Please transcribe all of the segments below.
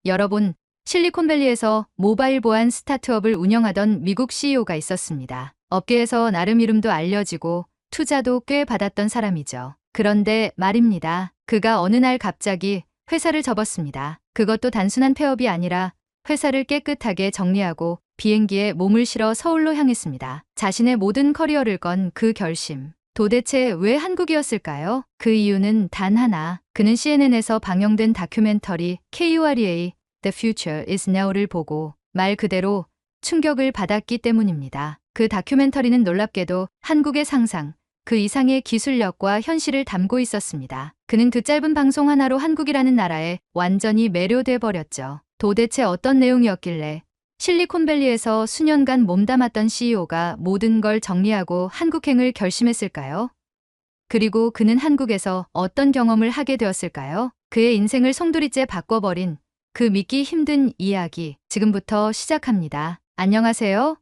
여러분, 실리콘밸리에서 모바일 보안 스타트업을 운영하던 미국 CEO가 있었습니다. 업계에서 나름 이름도 알려지고 투자도 꽤 받았던 사람이죠. 그런데 말입니다. 그가 어느 날 갑자기 회사를 접었습니다. 그것도 단순한 폐업이 아니라 회사를 깨끗하게 정리하고 비행기에 몸을 실어 서울로 향했습니다. 자신의 모든 커리어를 건 그 결심. 도대체 왜 한국이었을까요? 그 이유는 단 하나. 그는 CNN에서 방영된 다큐멘터리 KUREA The Future is Now를 보고 말 그대로 충격을 받았기 때문입니다. 그 다큐멘터리는 놀랍게도 한국의 상상, 그 이상의 기술력과 현실을 담고 있었습니다. 그는 그 짧은 방송 하나로 한국이라는 나라에 완전히 매료돼 버렸죠. 도대체 어떤 내용이었길래 실리콘밸리에서 수년간 몸담았던 CEO가 모든 걸 정리하고 한국행을 결심했을까요? 그리고 그는 한국에서 어떤 경험을 하게 되었을까요? 그의 인생을 송두리째 바꿔버린 그 믿기 힘든 이야기 지금부터 시작합니다. 안녕하세요.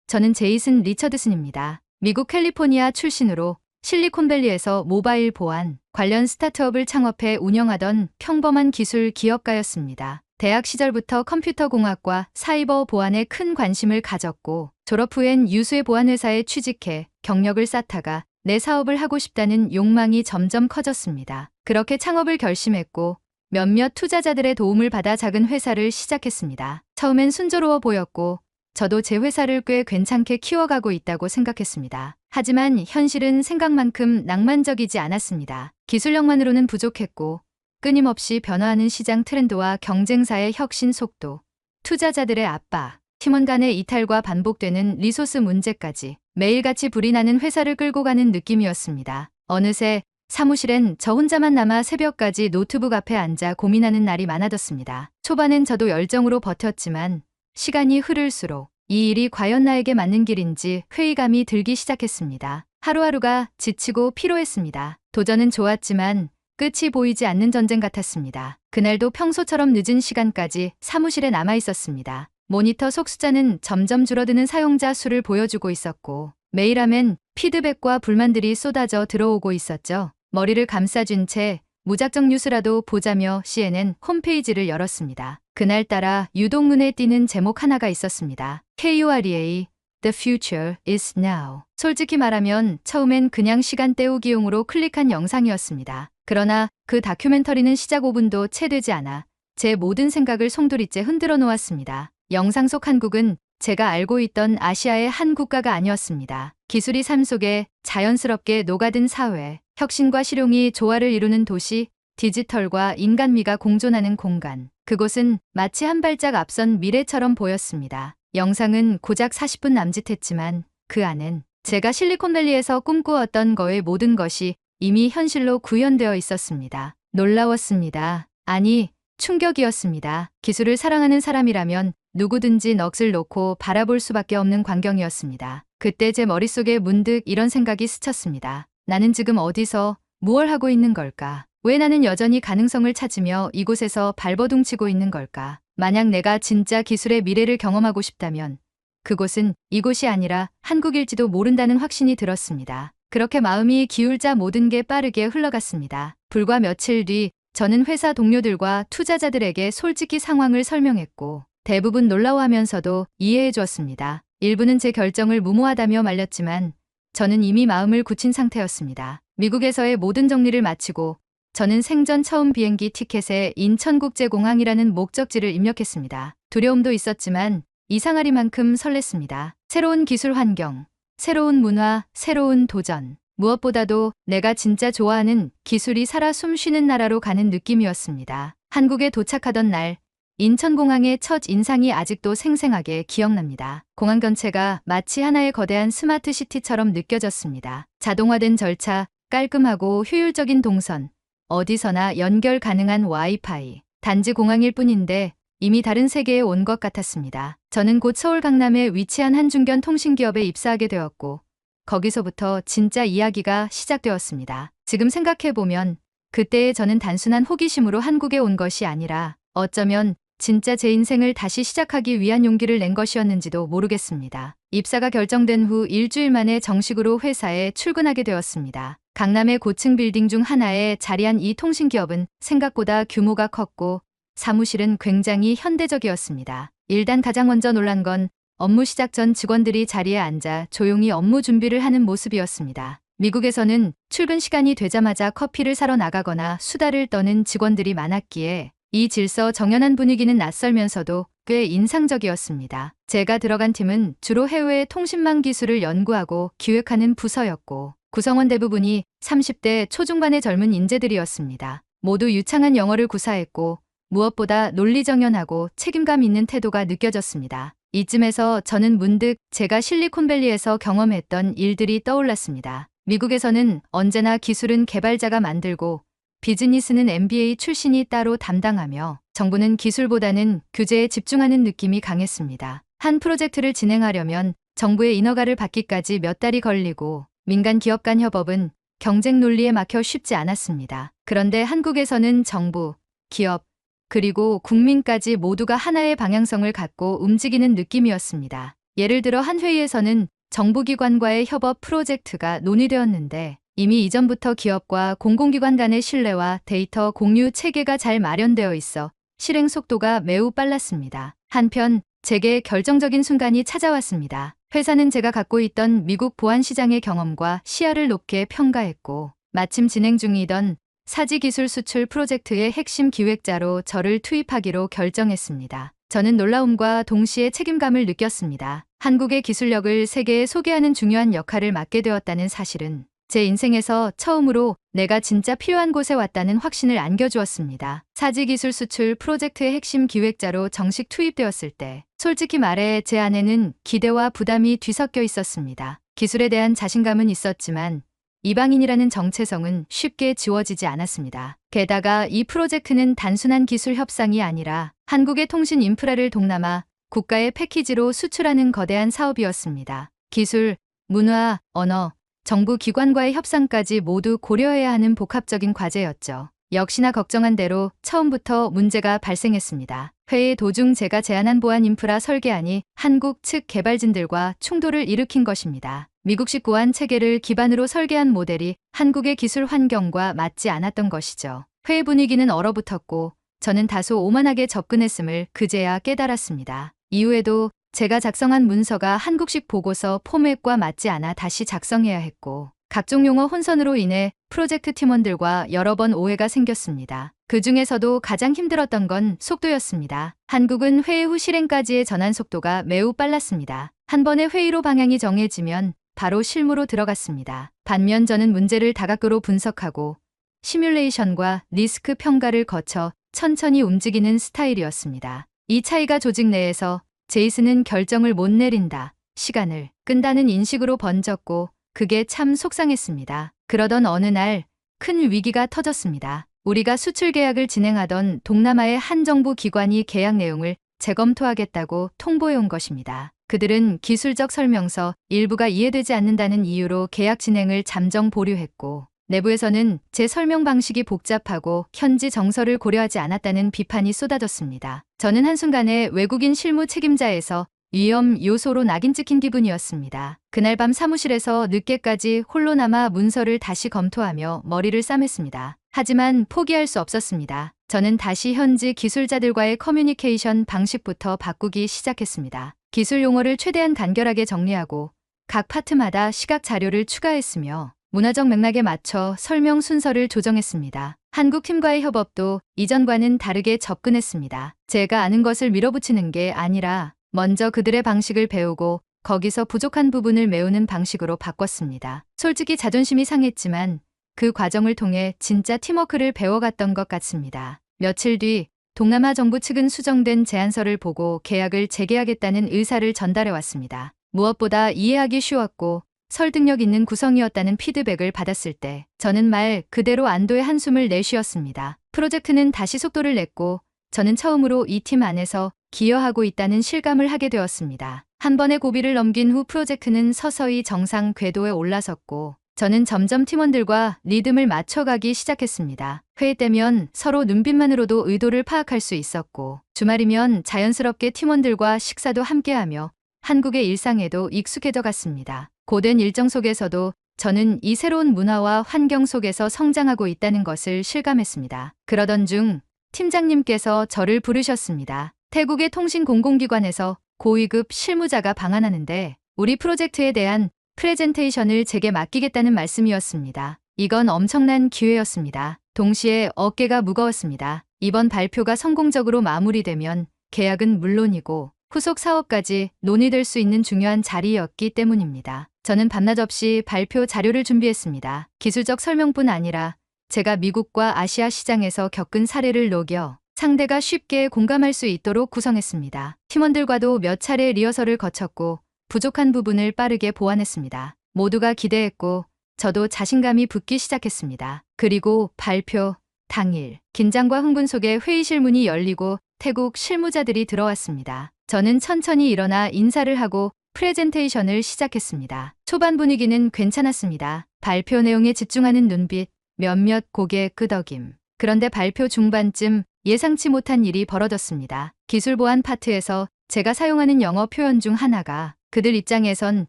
저는 제이슨 리처드슨입니다. 미국 캘리포니아 출신으로 실리콘밸리에서 모바일 보안 관련 스타트업을 창업해 운영하던 평범한 기술 기업가였습니다. 대학 시절부터 컴퓨터 공학과 사이버 보안에 큰 관심을 가졌고 졸업 후엔 유수의 보안회사에 취직해 경력을 쌓다가 내 사업을 하고 싶다는 욕망이 점점 커졌습니다. 그렇게 창업을 결심했고 몇몇 투자자들의 도움을 받아 작은 회사를 시작했습니다. 처음엔 순조로워 보였고 저도 제 회사를 꽤 괜찮게 키워가고 있다고 생각했습니다. 하지만 현실은 생각만큼 낭만적이지 않았습니다. 기술력만으로는 부족했고 끊임없이 변화하는 시장 트렌드와 경쟁사의 혁신 속도, 투자자들의 압박, 팀원 간의 이탈과 반복되는 리소스 문제까지 매일같이 불이 나는 회사를 끌고 가는 느낌이었습니다. 어느새 사무실엔 저 혼자만 남아 새벽까지 노트북 앞에 앉아 고민하는 날이 많아졌습니다. 초반엔 저도 열정으로 버텼지만 시간이 흐를수록 이 일이 과연 나에게 맞는 길인지 회의감이 들기 시작했습니다. 하루하루가 지치고 피로했습니다. 도전은 좋았지만 끝이 보이지 않는 전쟁 같았습니다. 그날도 평소처럼 늦은 시간까지 사무실에 남아 있었습니다. 모니터 속숫자는 점점 줄어드는 사용자 수를 보여주고 있었고 매일 하면 피드백과 불만들이 쏟아져 들어오고 있었죠. 머리를 감싸준 채 무작정 뉴스라도 보자며 CNN 홈페이지를 열었습니다. 그날따라 유독 눈에 띄는 제목 하나가 있었습니다. KUREA The Future is Now. 솔직히 말하면 처음엔 그냥 시간 때우기용으로 클릭한 영상이었습니다. 그러나 그 다큐멘터리는 시작 5분도 채 되지 않아 제 모든 생각을 송두리째 흔들어 놓았습니다. 영상 속 한국은 제가 알고 있던 아시아의 한 국가가 아니었습니다. 기술이 삶 속에 자연스럽게 녹아든 사회, 혁신과 실용이 조화를 이루는 도시, 디지털과 인간미가 공존하는 공간. 그곳은 마치 한 발짝 앞선 미래처럼 보였습니다. 영상은 고작 40분 남짓했지만 그 안엔 제가 실리콘밸리에서 꿈꾸었던 거의 모든 것이 이미 현실로 구현되어 있었습니다. 놀라웠습니다. 아니, 충격이었습니다. 기술을 사랑하는 사람이라면 누구든지 넋을 놓고 바라볼 수밖에 없는 광경이었습니다. 그때 제 머릿속에 문득 이런 생각이 스쳤습니다. 나는 지금 어디서 무얼 하고 있는 걸까? 왜 나는 여전히 가능성을 찾으며 이곳에서 발버둥치고 있는 걸까? 만약 내가 진짜 기술의 미래를 경험하고 싶다면 그곳은 이곳이 아니라 한국일지도 모른다는 확신이 들었습니다. 그렇게 마음이 기울자 모든 게 빠르게 흘러갔습니다. 불과 며칠 뒤 저는 회사 동료들과 투자자들에게 솔직히 상황을 설명했고 대부분 놀라워하면서도 이해해 주었습니다. 일부는 제 결정을 무모하다며 말렸지만 저는 이미 마음을 굳힌 상태였습니다. 미국에서의 모든 정리를 마치고 저는 생전 처음 비행기 티켓에 인천국제공항이라는 목적지를 입력했습니다. 두려움도 있었지만 이상하리만큼 설렜습니다. 새로운 기술 환경, 새로운 문화, 새로운 도전. 무엇보다도 내가 진짜 좋아하는 기술이 살아 숨쉬는 나라로 가는 느낌이었습니다. 한국에 도착하던 날 인천공항의 첫 인상이 아직도 생생하게 기억납니다. 공항 전체가 마치 하나의 거대한 스마트 시티처럼 느껴졌습니다. 자동화된 절차, 깔끔하고 효율적인 동선, 어디서나 연결 가능한 와이파이. 단지 공항일 뿐인데 이미 다른 세계에 온 것 같았습니다. 저는 곧 서울 강남에 위치한 한 중견 통신기업에 입사하게 되었고 거기서부터 진짜 이야기가 시작되었습니다. 지금 생각해보면 그때의 저는 단순한 호기심으로 한국에 온 것이 아니라 어쩌면 진짜 제 인생을 다시 시작하기 위한 용기를 낸 것이었는지도 모르겠습니다. 입사가 결정된 후 일주일 만에 정식으로 회사에 출근하게 되었습니다. 강남의 고층 빌딩 중 하나에 자리한 이 통신기업은 생각보다 규모가 컸고 사무실은 굉장히 현대적이었습니다. 일단 가장 먼저 놀란 건 업무 시작 전 직원들이 자리에 앉아 조용히 업무 준비를 하는 모습이었습니다. 미국에서는 출근 시간이 되자마자 커피를 사러 나가거나 수다를 떠는 직원들이 많았기에 이 질서 정연한 분위기는 낯설면서도 꽤 인상적이었습니다. 제가 들어간 팀은 주로 해외 통신망 기술을 연구하고 기획하는 부서였고 구성원 대부분이 30대 초중반의 젊은 인재들이었습니다. 모두 유창한 영어를 구사했고 무엇보다 논리정연하고 책임감 있는 태도가 느껴졌습니다. 이쯤에서 저는 문득 제가 실리콘밸리에서 경험했던 일들이 떠올랐습니다. 미국에서는 언제나 기술은 개발자가 만들고 비즈니스는 MBA 출신이 따로 담당하며 정부는 기술보다는 규제에 집중하는 느낌이 강했습니다. 한 프로젝트를 진행하려면 정부의 인허가를 받기까지 몇 달이 걸리고 민간 기업 간 협업은 경쟁 논리에 막혀 쉽지 않았습니다. 그런데 한국에서는 정부, 기업, 그리고 국민까지 모두가 하나의 방향성을 갖고 움직이는 느낌이었습니다. 예를 들어 한 회의에서는 정부기관과의 협업 프로젝트가 논의되었는데 이미 이전부터 기업과 공공기관 간의 신뢰와 데이터 공유 체계가 잘 마련되어 있어 실행 속도가 매우 빨랐습니다. 한편 제게 결정적인 순간이 찾아왔습니다. 회사는 제가 갖고 있던 미국 보안시장의 경험과 시야를 높게 평가했고 마침 진행 중이던 사지기술 수출 프로젝트의 핵심 기획자로 저를 투입하기로 결정했습니다. 저는 놀라움과 동시에 책임감을 느꼈습니다. 한국의 기술력을 세계에 소개하는 중요한 역할을 맡게 되었다는 사실은 제 인생에서 처음으로 내가 진짜 필요한 곳에 왔다는 확신을 안겨주었습니다. 사지기술 수출 프로젝트의 핵심 기획자로 정식 투입되었을 때 솔직히 말해 제 안에는 기대와 부담이 뒤섞여 있었습니다. 기술에 대한 자신감은 있었지만 이방인이라는 정체성은 쉽게 지워지지 않았습니다. 게다가 이 프로젝트는 단순한 기술 협상이 아니라 한국의 통신 인프라를 동남아 국가의 패키지로 수출하는 거대한 사업이었습니다. 기술, 문화, 언어, 정부 기관과의 협상까지 모두 고려해야 하는 복합적인 과제였죠. 역시나 걱정한 대로 처음부터 문제가 발생했습니다. 회의 도중 제가 제안한 보안 인프라 설계안이 한국 측 개발진들과 충돌을 일으킨 것입니다. 미국식 보안 체계를 기반으로 설계한 모델이 한국의 기술 환경과 맞지 않았던 것이죠. 회의 분위기는 얼어붙었고 저는 다소 오만하게 접근했음을 그제야 깨달았습니다. 이후에도 제가 작성한 문서가 한국식 보고서 포맷과 맞지 않아 다시 작성해야 했고 각종 용어 혼선으로 인해 프로젝트 팀원들과 여러 번 오해가 생겼습니다. 그 중에서도 가장 힘들었던 건 속도였습니다. 한국은 회의 후 실행까지의 전환 속도가 매우 빨랐습니다. 한 번의 회의로 방향이 정해지면 바로 실무로 들어갔습니다. 반면 저는 문제를 다각도로 분석하고 시뮬레이션과 리스크 평가를 거쳐 천천히 움직이는 스타일이었습니다. 이 차이가 조직 내에서 제이슨은 결정을 못 내린다, 시간을 끈다는 인식으로 번졌고 그게 참 속상했습니다. 그러던 어느 날 큰 위기가 터졌습니다. 우리가 수출 계약을 진행하던 동남아의 한 정부 기관이 계약 내용을 재검토하겠다고 통보해온 것입니다. 그들은 기술적 설명서 일부가 이해되지 않는다는 이유로 계약 진행을 잠정 보류했고 내부에서는 제 설명 방식이 복잡하고 현지 정서를 고려하지 않았다는 비판이 쏟아졌습니다. 저는 한순간에 외국인 실무 책임자에서 위험 요소로 낙인 찍힌 기분이었습니다. 그날 밤 사무실에서 늦게까지 홀로 남아 문서를 다시 검토하며 머리를 싸맸습니다. 하지만 포기할 수 없었습니다. 저는 다시 현지 기술자들과의 커뮤니케이션 방식부터 바꾸기 시작했습니다. 기술 용어를 최대한 간결하게 정리하고 각 파트마다 시각 자료를 추가했으며 문화적 맥락에 맞춰 설명 순서를 조정했습니다. 한국 팀과의 협업도 이전과는 다르게 접근했습니다. 제가 아는 것을 밀어붙이는 게 아니라 먼저 그들의 방식을 배우고 거기서 부족한 부분을 메우는 방식으로 바꿨습니다. 솔직히 자존심이 상했지만 그 과정을 통해 진짜 팀워크를 배워갔던 것 같습니다. 며칠 뒤 동남아 정부 측은 수정된 제안서를 보고 계약을 재개하겠다는 의사를 전달해 왔습니다. 무엇보다 이해하기 쉬웠고 설득력 있는 구성이었다는 피드백을 받았을 때 저는 말 그대로 안도의 한숨을 내쉬었습니다. 프로젝트는 다시 속도를 냈고 저는 처음으로 이 팀 안에서 기여하고 있다는 실감을 하게 되었습니다. 한 번의 고비를 넘긴 후 프로젝트는 서서히 정상 궤도에 올라섰고 저는 점점 팀원들과 리듬을 맞춰가기 시작했습니다. 회의 때면 서로 눈빛만으로도 의도를 파악할 수 있었고 주말이면 자연스럽게 팀원들과 식사도 함께하며 한국의 일상에도 익숙해져 갔습니다. 고된 일정 속에서도 저는 이 새로운 문화와 환경 속에서 성장하고 있다는 것을 실감했습니다. 그러던 중 팀장님께서 저를 부르셨습니다. 태국의 통신 공공기관에서 고위급 실무자가 방한하는데 우리 프로젝트에 대한 프레젠테이션을 제게 맡기겠다는 말씀이었습니다. 이건 엄청난 기회였습니다. 동시에 어깨가 무거웠습니다. 이번 발표가 성공적으로 마무리되면 계약은 물론이고 후속 사업까지 논의될 수 있는 중요한 자리였기 때문입니다. 저는 밤낮 없이 발표 자료를 준비했습니다. 기술적 설명뿐 아니라 제가 미국과 아시아 시장에서 겪은 사례를 녹여 상대가 쉽게 공감할 수 있도록 구성했습니다. 팀원들과도 몇 차례 리허설을 거쳤고 부족한 부분을 빠르게 보완했습니다. 모두가 기대했고 저도 자신감이 붙기 시작했습니다. 그리고 발표 당일 긴장과 흥분 속에 회의실 문이 열리고 태국 실무자들이 들어왔습니다. 저는 천천히 일어나 인사를 하고 프레젠테이션을 시작했습니다. 초반 분위기는 괜찮았습니다. 발표 내용에 집중하는 눈빛, 몇몇 고개 끄덕임. 그런데 발표 중반쯤 예상치 못한 일이 벌어졌습니다. 기술 보안 파트에서 제가 사용하는 영어 표현 중 하나가 그들 입장에선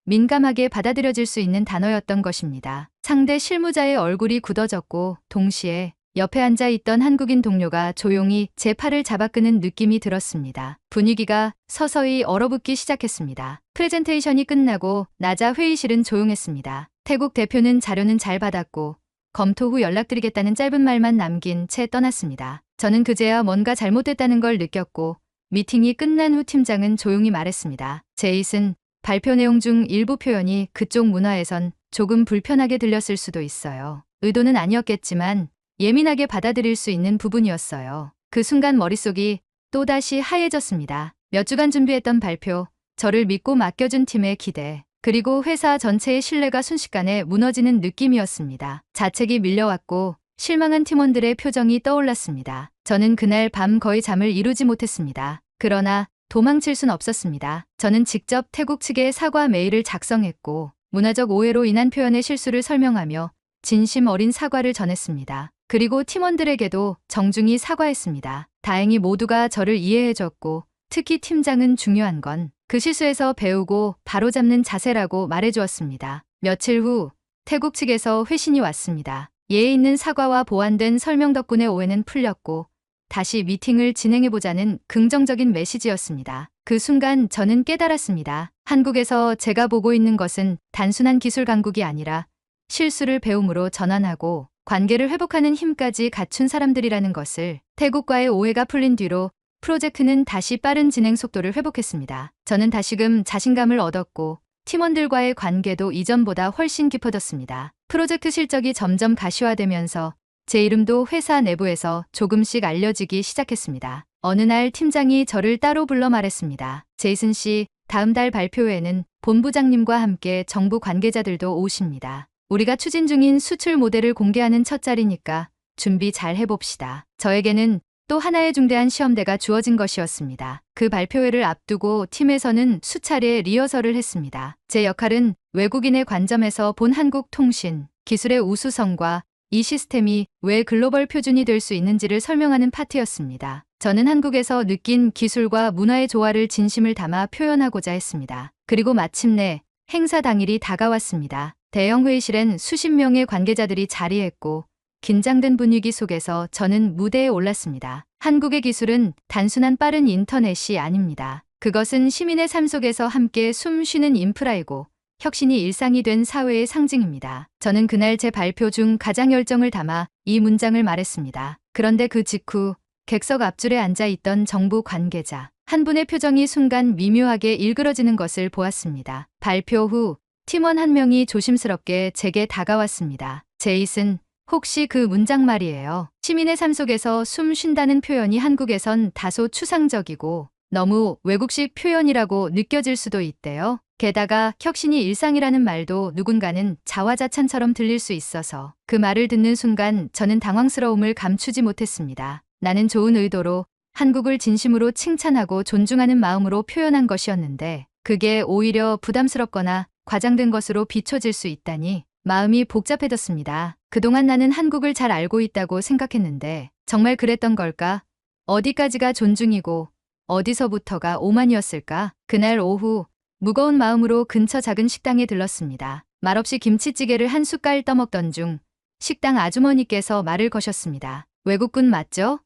민감하게 받아들여질 수 있는 단어였던 것입니다. 상대 실무자의 얼굴이 굳어졌고 동시에 옆에 앉아 있던 한국인 동료가 조용히 제 팔을 잡아 끄는 느낌이 들었습니다. 분위기가 서서히 얼어붙기 시작했습니다. 프레젠테이션이 끝나고 나자 회의실은 조용했습니다. 태국 대표는 자료는 잘 받았고 검토 후 연락드리겠다는 짧은 말만 남긴 채 떠났습니다. 저는 그제야 뭔가 잘못됐다는 걸 느꼈고 미팅이 끝난 후 팀장은 조용히 말했습니다. 제이슨, 발표 내용 중 일부 표현이 그쪽 문화에선 조금 불편하게 들렸을 수도 있어요. 의도는 아니었겠지만 예민하게 받아들일 수 있는 부분이었어요. 그 순간 머릿속이 또다시 하얘졌습니다. 몇 주간 준비했던 발표, 저를 믿고 맡겨준 팀의 기대, 그리고 회사 전체의 신뢰가 순식간에 무너지는 느낌이었습니다. 자책이 밀려왔고 실망한 팀원들의 표정이 떠올랐습니다. 저는 그날 밤 거의 잠을 이루지 못했습니다. 그러나 도망칠 순 없었습니다. 저는 직접 태국 측에 사과 메일을 작성했고 문화적 오해로 인한 표현의 실수를 설명하며 진심 어린 사과를 전했습니다. 그리고 팀원들에게도 정중히 사과했습니다. 다행히 모두가 저를 이해해줬고 특히 팀장은 중요한 건 그 실수에서 배우고 바로잡는 자세라고 말해주었습니다. 며칠 후 태국 측에서 회신이 왔습니다. 예에 있는 사과와 보완된 설명 덕분에 오해는 풀렸고 다시 미팅을 진행해보자는 긍정적인 메시지였습니다. 그 순간 저는 깨달았습니다. 한국에서 제가 보고 있는 것은 단순한 기술 강국이 아니라 실수를 배움으로 전환하고 관계를 회복하는 힘까지 갖춘 사람들이라는 것을. 태국과의 오해가 풀린 뒤로 프로젝트는 다시 빠른 진행 속도를 회복했습니다. 저는 다시금 자신감을 얻었고 팀원들과의 관계도 이전보다 훨씬 깊어졌습니다. 프로젝트 실적이 점점 가시화되면서 제 이름도 회사 내부에서 조금씩 알려지기 시작했습니다. 어느 날 팀장이 저를 따로 불러 말했습니다. 제이슨 씨, 다음 달 발표회에는 본부장님과 함께 정부 관계자들도 오십니다. 우리가 추진 중인 수출 모델을 공개하는 첫 자리니까 준비 잘 해봅시다. 저에게는 또 하나의 중대한 시험대가 주어진 것이었습니다. 그 발표회를 앞두고 팀에서는 수차례 리허설을 했습니다. 제 역할은 외국인의 관점에서 본 한국 통신, 기술의 우수성과 이 시스템이 왜 글로벌 표준이 될 수 있는지를 설명하는 파트였습니다. 저는 한국에서 느낀 기술과 문화의 조화를 진심을 담아 표현하고자 했습니다. 그리고 마침내 행사 당일이 다가왔습니다. 대형 회의실엔 수십 명의 관계자들이 자리했고 긴장된 분위기 속에서 저는 무대에 올랐습니다. 한국의 기술은 단순한 빠른 인터넷이 아닙니다. 그것은 시민의 삶 속에서 함께 숨 쉬는 인프라이고 혁신이 일상이 된 사회의 상징입니다. 저는 그날 제 발표 중 가장 열정을 담아 이 문장을 말했습니다. 그런데 그 직후 객석 앞줄에 앉아 있던 정부 관계자 한 분의 표정이 순간 미묘하게 일그러지는 것을 보았습니다. 발표 후 팀원 한 명이 조심스럽게 제게 다가왔습니다. 제이슨, 혹시 그 문장 말이에요. 시민의 삶 속에서 숨 쉰다는 표현이 한국에선 다소 추상적이고 너무 외국식 표현이라고 느껴질 수도 있대요. 게다가 혁신이 일상이라는 말도 누군가는 자화자찬처럼 들릴 수 있어서 그 말을 듣는 순간 저는 당황스러움을 감추지 못했습니다. 나는 좋은 의도로 한국을 진심으로 칭찬하고 존중하는 마음으로 표현한 것이었는데 그게 오히려 부담스럽거나 과장된 것으로 비춰질 수 있다니 마음이 복잡해졌습니다. 그동안 나는 한국을 잘 알고 있다고 생각했는데 정말 그랬던 걸까? 어디까지가 존중이고 어디서부터가 오만이었을까? 그날 오후 무거운 마음으로 근처 작은 식당에 들렀습니다. 말없이 김치찌개를 한 숟갈 떠먹던 중 식당 아주머니께서 말을 거셨습니다. 외국분 맞죠?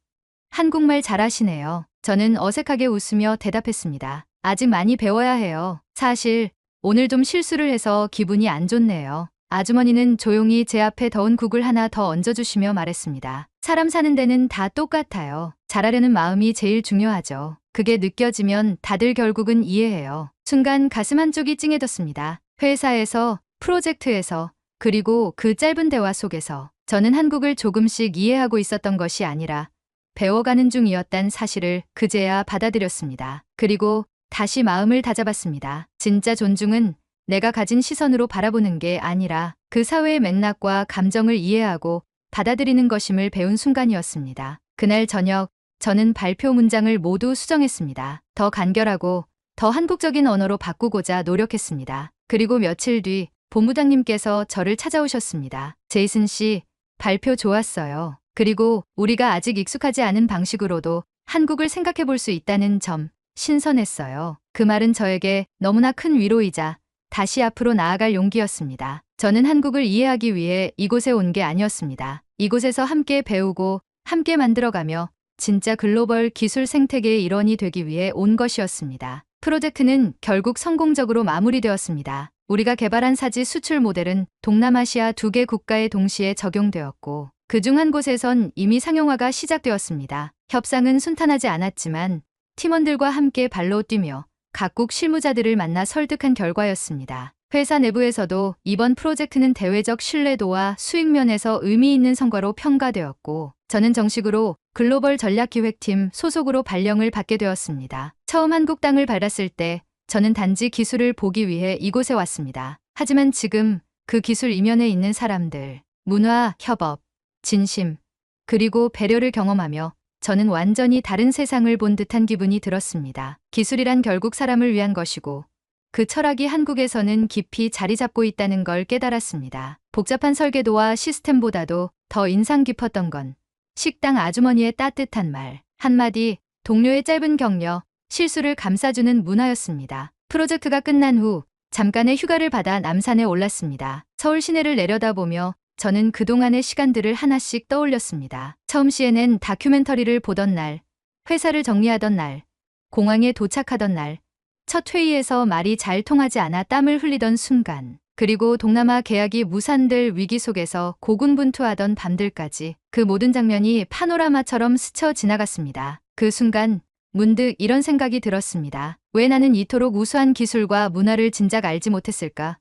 한국말 잘하시네요. 저는 어색하게 웃으며 대답했습니다. 아직 많이 배워야 해요. 사실 오늘 좀 실수를 해서 기분이 안 좋네요. 아주머니는 조용히 제 앞에 더운 국을 하나 더 얹어주시며 말했습니다. 사람 사는 데는 다 똑같아요. 잘하려는 마음이 제일 중요하죠. 그게 느껴지면 다들 결국은 이해해요. 순간 가슴 한쪽이 찡해졌습니다. 회사에서, 프로젝트에서, 그리고 그 짧은 대화 속에서 저는 한국을 조금씩 이해하고 있었던 것이 아니라 배워가는 중이었단 사실을 그제야 받아들였습니다. 그리고 다시 마음을 다잡았습니다. 진짜 존중은 내가 가진 시선으로 바라보는 게 아니라 그 사회의 맥락과 감정을 이해하고 받아들이는 것임을 배운 순간이었습니다. 그날 저녁 저는 발표 문장을 모두 수정했습니다. 더 간결하고 더 한국적인 언어로 바꾸고자 노력했습니다. 그리고 며칠 뒤 본부장님께서 저를 찾아오셨습니다. 제이슨 씨, 발표 좋았어요. 그리고 우리가 아직 익숙하지 않은 방식으로도 한국을 생각해 볼 수 있다는 점 신선했어요. 그 말은 저에게 너무나 큰 위로이자 다시 앞으로 나아갈 용기였습니다. 저는 한국을 이해하기 위해 이곳에 온 게 아니었습니다. 이곳에서 함께 배우고 함께 만들어가며 진짜 글로벌 기술 생태계의 일원이 되기 위해 온 것이었습니다. 프로젝트는 결국 성공적으로 마무리되었습니다. 우리가 개발한 사지 수출 모델은 동남아시아 2개 국가에 동시에 적용되었고 그중 한 곳에선 이미 상용화가 시작되었습니다. 협상은 순탄하지 않았지만 팀원들과 함께 발로 뛰며 각국 실무자들을 만나 설득한 결과였습니다. 회사 내부에서도 이번 프로젝트는 대외적 신뢰도와 수익 면에서 의미 있는 성과로 평가되었고 저는 정식으로 글로벌 전략기획팀 소속으로 발령을 받게 되었습니다. 처음 한국 땅을 밟았을 때 저는 단지 기술을 보기 위해 이곳에 왔습니다. 하지만 지금 그 기술 이면에 있는 사람들, 문화, 협업, 진심, 그리고 배려를 경험하며 저는 완전히 다른 세상을 본 듯한 기분이 들었습니다. 기술이란 결국 사람을 위한 것이고 그 철학이 한국에서는 깊이 자리 잡고 있다는 걸 깨달았습니다. 복잡한 설계도와 시스템보다도 더 인상 깊었던 건 식당 아주머니의 따뜻한 말, 한마디, 동료의 짧은 격려, 실수를 감싸주는 문화였습니다. 프로젝트가 끝난 후 잠깐의 휴가를 받아 남산에 올랐습니다. 서울 시내를 내려다보며 저는 그동안의 시간들을 하나씩 떠올렸습니다. 처음 CNN 다큐멘터리를 보던 날, 회사를 정리하던 날, 공항에 도착하던 날, 첫 회의에서 말이 잘 통하지 않아 땀을 흘리던 순간, 그리고 동남아 계약이 무산될 위기 속에서 고군분투하던 밤들까지 그 모든 장면이 파노라마처럼 스쳐 지나갔습니다. 그 순간 문득 이런 생각이 들었습니다. 왜 나는 이토록 우수한 기술과 문화를 진작 알지 못했을까?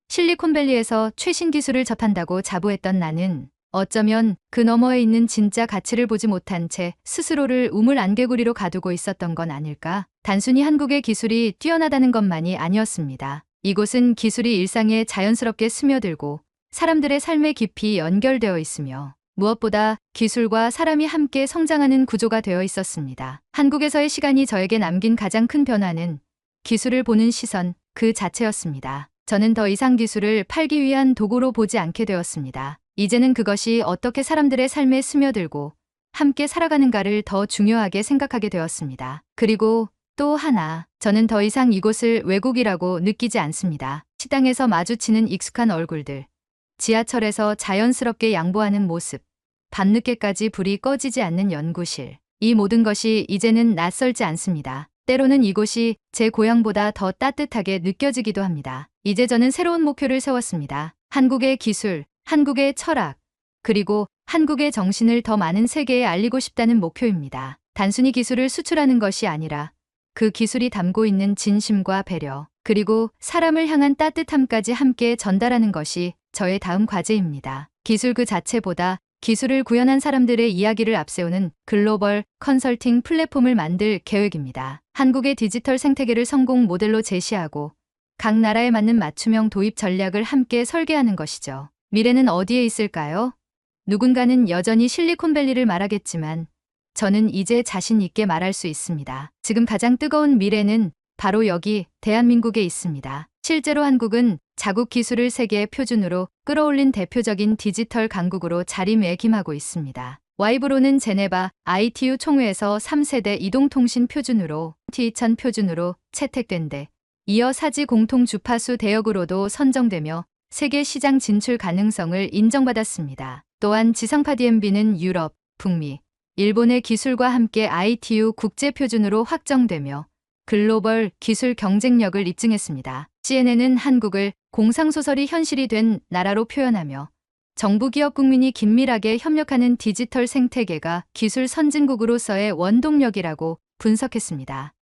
실리콘밸리에서 최신 기술을 접한다고 자부했던 나는 어쩌면 그 너머에 있는 진짜 가치를 보지 못한 채 스스로를 우물 안개구리로 가두고 있었던 건 아닐까? 단순히 한국의 기술이 뛰어나다는 것만이 아니었습니다. 이곳은 기술이 일상에 자연스럽게 스며들고 사람들의 삶에 깊이 연결되어 있으며 무엇보다 기술과 사람이 함께 성장하는 구조가 되어 있었습니다. 한국에서의 시간이 저에게 남긴 가장 큰 변화는 기술을 보는 시선 그 자체였습니다. 저는 더 이상 기술을 팔기 위한 도구로 보지 않게 되었습니다. 이제는 그것이 어떻게 사람들의 삶에 스며들고 함께 살아가는가를 더 중요하게 생각하게 되었습니다. 그리고 또 하나, 저는 더 이상 이곳을 외국이라고 느끼지 않습니다. 식당에서 마주치는 익숙한 얼굴들, 지하철에서 자연스럽게 양보하는 모습, 밤늦게까지 불이 꺼지지 않는 연구실. 이 모든 것이 이제는 낯설지 않습니다. 때로는 이곳이 제 고향보다 더 따뜻하게 느껴지기도 합니다. 이제 저는 새로운 목표를 세웠습니다. 한국의 기술, 한국의 철학, 그리고 한국의 정신을 더 많은 세계에 알리고 싶다는 목표입니다. 단순히 기술을 수출하는 것이 아니라 그 기술이 담고 있는 진심과 배려, 그리고 사람을 향한 따뜻함까지 함께 전달하는 것이 저의 다음 과제입니다. 기술 그 자체보다 기술을 구현한 사람들의 이야기를 앞세우는 글로벌 컨설팅 플랫폼을 만들 계획입니다. 한국의 디지털 생태계를 성공 모델로 제시하고 각 나라에 맞는 맞춤형 도입 전략을 함께 설계하는 것이죠. 미래는 어디에 있을까요? 누군가는 여전히 실리콘밸리를 말하겠지만 저는 이제 자신 있게 말할 수 있습니다. 지금 가장 뜨거운 미래는 바로 여기 대한민국에 있습니다. 실제로 한국은 자국 기술을 세계 표준으로 끌어올린 대표적인 디지털 강국으로 자리매김하고 있습니다. 와이브로는 제네바 ITU 총회에서 3세대 이동통신 표준으로 T2000 표준으로 채택된 데 이어 사지 공통 주파수 대역으로도 선정되며 세계 시장 진출 가능성을 인정받았습니다. 또한 지상파 DMB는 유럽, 북미, 일본의 기술과 함께 ITU 국제 표준으로 확정되며 글로벌 기술 경쟁력을 입증했습니다. CNN은 한국을 공상소설이 현실이 된 나라로 표현하며 정부 기업 국민이 긴밀하게 협력하는 디지털 생태계가 기술 선진국으로서의 원동력이라고 분석했습니다.